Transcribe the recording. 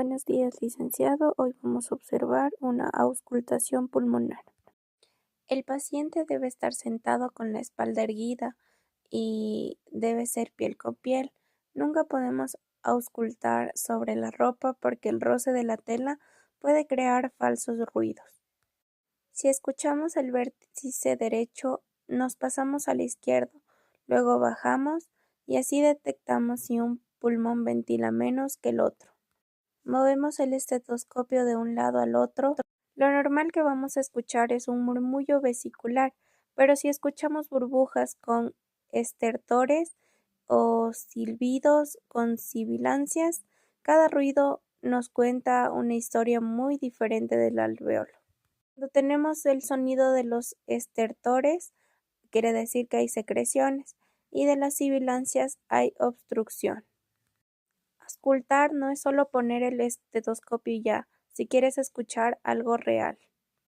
Buenos días, licenciado. Hoy vamos a observar una auscultación pulmonar. El paciente debe estar sentado con la espalda erguida y debe ser piel con piel. Nunca podemos auscultar sobre la ropa porque el roce de la tela puede crear falsos ruidos. Si escuchamos el vértice derecho, nos pasamos al izquierdo, luego bajamos y así detectamos si un pulmón ventila menos que el otro. Movemos el estetoscopio de un lado al otro. Lo normal que vamos a escuchar es un murmullo vesicular, pero si escuchamos burbujas con estertores o silbidos con sibilancias, cada ruido nos cuenta una historia muy diferente del alveolo. Cuando tenemos el sonido de los estertores, quiere decir que hay secreciones, y de las sibilancias hay obstrucción. Auscultar no es solo poner el estetoscopio y ya, si quieres escuchar algo real.